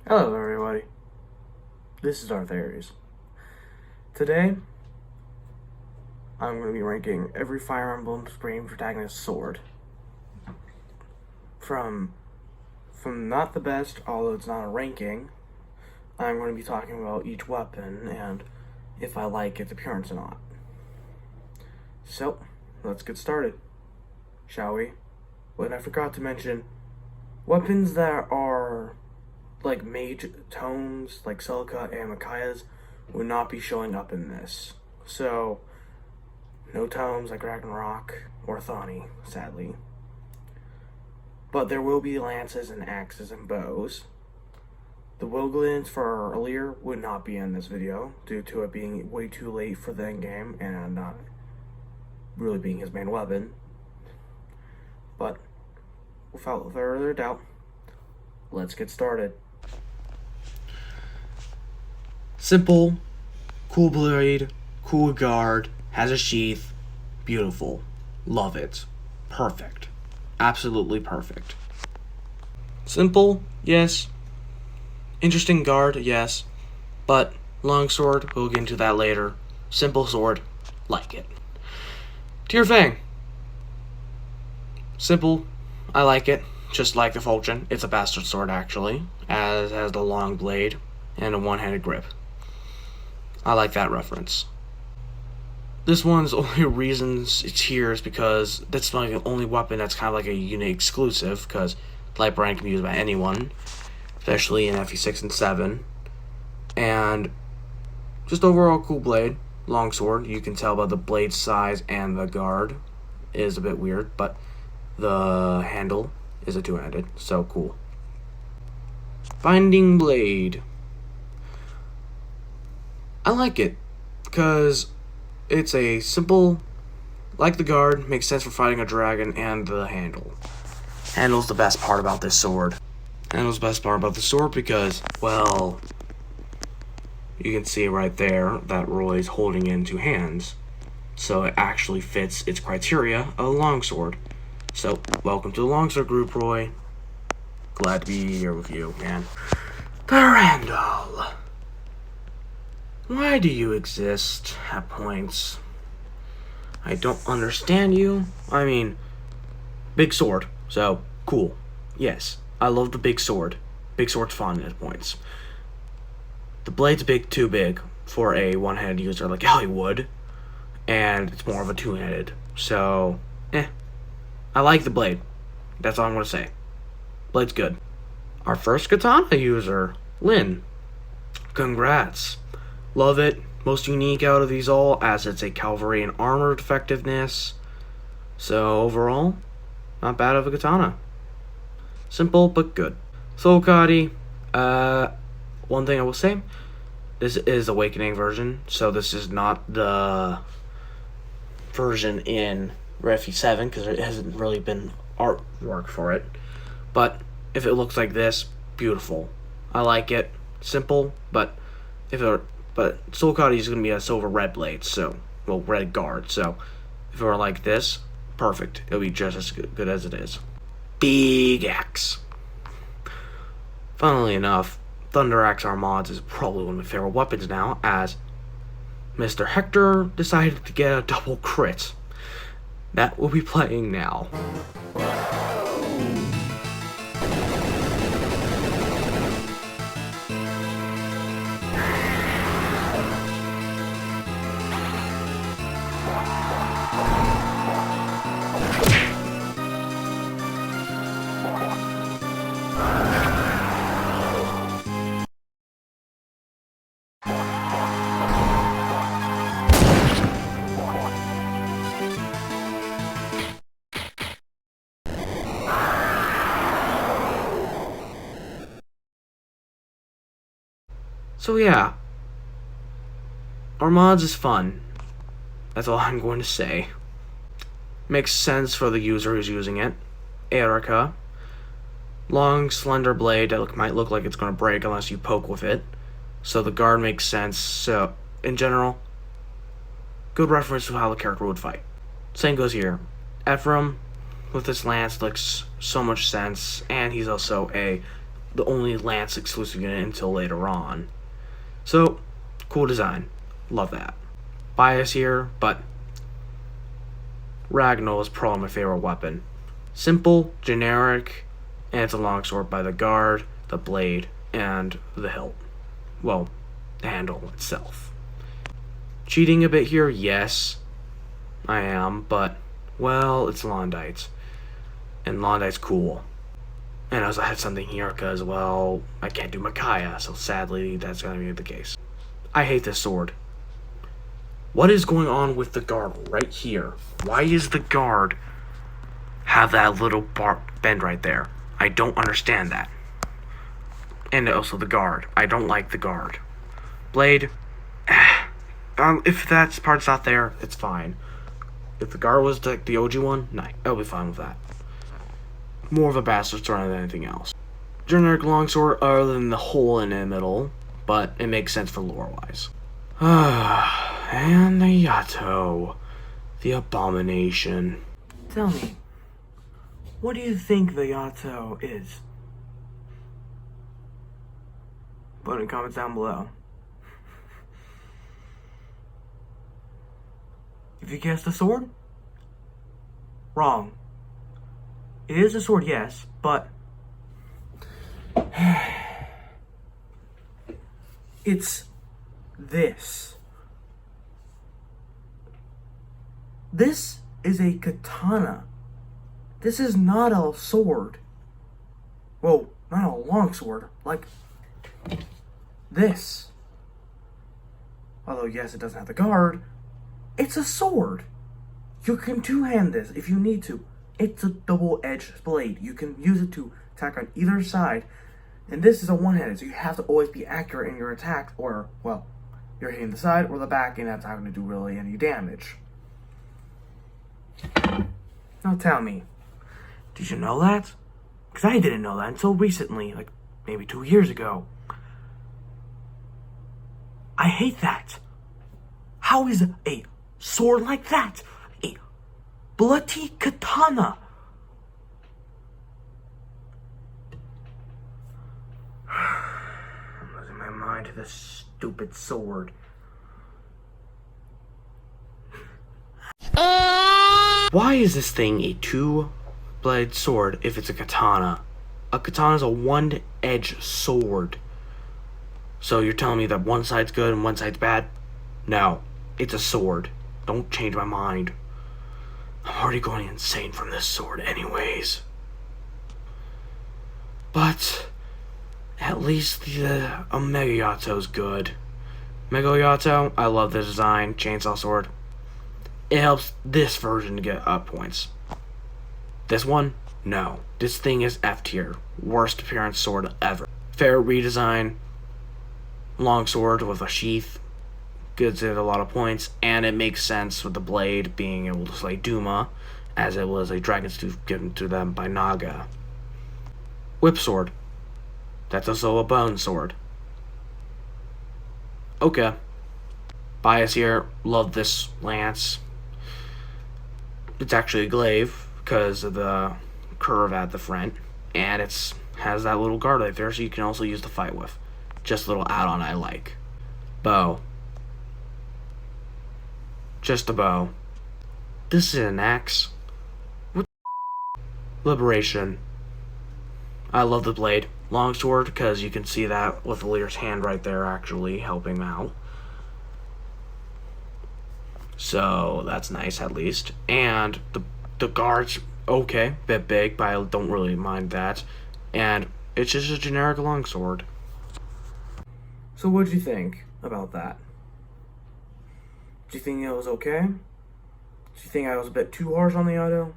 Hello everybody, this is our theories. Today, I'm going to be ranking every Fire Emblem main protagonist sword. From not the best, although it's not a ranking, I'm going to be talking about each weapon and if I like its appearance or not. So, let's get started, shall we? But I forgot to mention, weapons that are like mage tomes, like Celica and Micaiah's, would not be showing up in this. So, no tomes like Ragnarok or Thani, sadly. But there will be lances and axes and bows. The Wilglins for earlier would not be in this video due to it being way too late for the endgame and not really being his main weapon. But without further doubt, let's get started. Simple, cool blade, cool guard, has a sheath, beautiful, love it, perfect, absolutely perfect. Simple, yes. Interesting guard, yes. But longsword, we'll get into that later. Simple sword, like it. Tear Fang. Simple, I like it, just like the Fulgen. It's a bastard sword actually, as has the long blade and a one-handed grip. I like that reference. This one's only reasons it's here is because that's like the only weapon that's kind of like a unique exclusive, because light brand can be used by anyone, especially in FE6 and 7. And just overall cool blade, longsword. You can tell by the blade size and the guard is a bit weird, but the handle is a two-handed, so cool. Binding blade. I like it, because it's a simple, like the guard, makes sense for fighting a dragon, and the handle. Handle's the best part about this sword. Handle's the best part about the sword because, well, you can see right there that Roy's holding in two hands. So it actually fits its criteria of a longsword. So, welcome to the longsword group, Roy. Glad to be here with you, man. Durandal. Why do you exist at points? I don't understand you. I mean, big sword, so cool. Yes, I love the big sword. Big sword's fun at points. The blade's too big for a one-handed user like Hollywood, and it's more of a two-handed. So, I like the blade. That's all I'm gonna say. Blade's good. Our first katana user, Lynn. Congrats. Love it. Most unique out of these all, as it's a cavalry and armored effectiveness. So overall, not bad of a katana. Simple but good. Soul Kadi. One thing I will say, this is Awakening version, so this is not the version in Refi 7 because there hasn't really been artwork for it. But if it looks like this, beautiful. I like it. Simple, but Soul Kadi is going to be a silver red blade, so, well, red guard, so if it were like this, perfect. It'll be just as good as it is. Big Axe. Funnily enough, Thunder Axe Armads is probably one of my favorite weapons now, as Mr. Hector decided to get a double crit. That will be playing now. So yeah, Armads is fun. That's all I'm going to say. Makes sense for the user who's using it. Erica. Long, slender blade that might look like it's going to break unless you poke with it. So the guard makes sense. So, in general, good reference to how the character would fight. Same goes here. Ephraim, with this lance, looks so much sense, and he's also a the only Lance exclusive unit until later on. So, cool design. Love that. Bias here, but Ragnoll is probably my favorite weapon. Simple, generic, and it's a longsword by the guard, the blade, and the hilt. Well, the handle itself. Cheating a bit here, yes, I am, but, well, it's Londite's. And Londite's cool. And I also had something here because, well, I can't do Micaiah, so sadly that's going to be the case. I hate this sword. What is going on with the guard right here? Why is the guard have that little bend right there? I don't understand that. And also the guard. I don't like the guard. Blade. If that part's not there, it's fine. If the guard was the OG one, nah, I'll be fine with that. More of a bastard sword than anything else. Generic longsword other than the hole in the middle, but it makes sense for lore-wise. And the Yato. The abomination. Tell me, what do you think the Yato is? Put in the comments down below. If you guessed the sword, wrong. It is a sword, yes, but it's this. This is a katana. This is not a sword. Well, not a long sword. Like this. Although, yes, it doesn't have the guard. It's a sword. You can two-hand this if you need to. It's a double-edged blade. You can use it to attack on either side. And this is a one-handed, so you have to always be accurate in your attack, or, well, you're hitting the side or the back, and that's not going to do really any damage. Now tell me, did you know that? Because I didn't know that until recently, like maybe 2 years ago. I hate that. How is a sword like that a bloody katana? I'm losing my mind to this stupid sword. Why is this thing a two-bladed sword if it's a katana? A katana is a one-edged sword. So you're telling me that one side's good and one side's bad? No, it's a sword. Don't change my mind. I'm already going insane from this sword anyways. But at least the Omega Yato's good. Mega Yato, I love the design. Chainsaw sword. It helps this version to get up points. This one, no. This thing is F tier. Worst appearance sword ever. Fair redesign. Long sword with a sheath. Gives it a lot of points. And it makes sense with the blade being able to slay Duma, as it was a dragon's tooth given to them by Naga. Whip sword. That's also a bone sword. Okay. Bias here. Love this lance. It's actually a glaive because of the curve at the front, and it's has that little guard right there, so you can also use the fight with. Just a little add-on I like. Bow. Just a bow. This is an axe. What? Liberation. I love the blade. Longsword, because you can see that with the leader's hand right there actually helping him out. So that's nice at least. And the guard's okay, bit big, but I don't really mind that. And it's just a generic longsword. So what'd you think about that? Do you think it was okay? Do you think I was a bit too harsh on the Yato?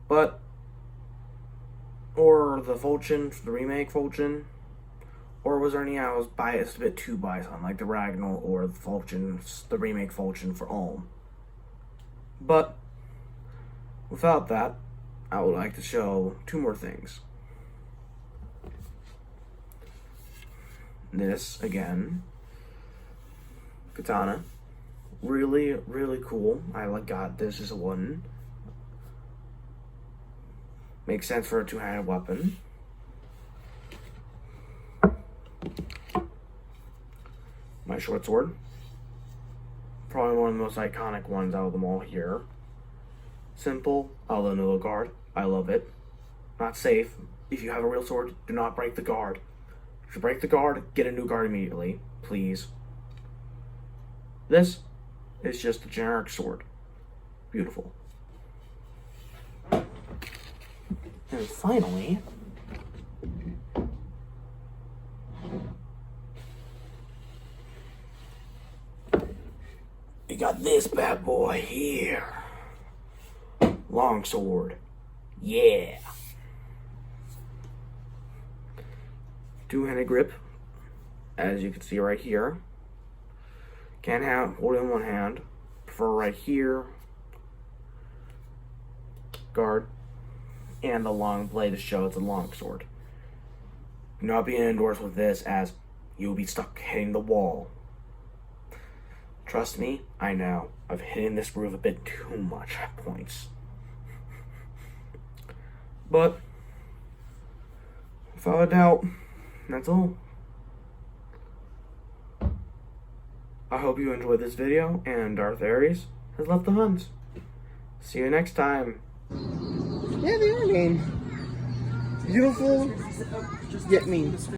But, or the Fulchin, the remake Fulchin? Or was there any I was biased, a bit too biased on, like the Ragnoll or the Fulchin, the remake Fulchin for Ulm? But, without that, I would like to show two more things. This, again, katana. Really, really cool. I got this as one. Makes sense for a two-handed weapon. My short sword. Probably one of the most iconic ones out of them all here. Simple, a la no guard. I love it. Not safe. If you have a real sword, do not break the guard. If you break the guard, get a new guard immediately, please. This is just a generic sword. Beautiful. And finally, we got this bad boy here. Longsword. Yeah. Two-handed grip, as you can see right here. Can't hold it in one hand. Prefer right here. Guard. And the long blade to show it's a longsword. Do not be indoors with this, as you'll be stuck hitting the wall. Trust me, I know. I've hit this groove a bit too much at points. But, without a doubt, that's all. I hope you enjoyed this video, and Darth Ares has left the Huns. See you next time. Yeah, they are mean. Beautiful, yet mean.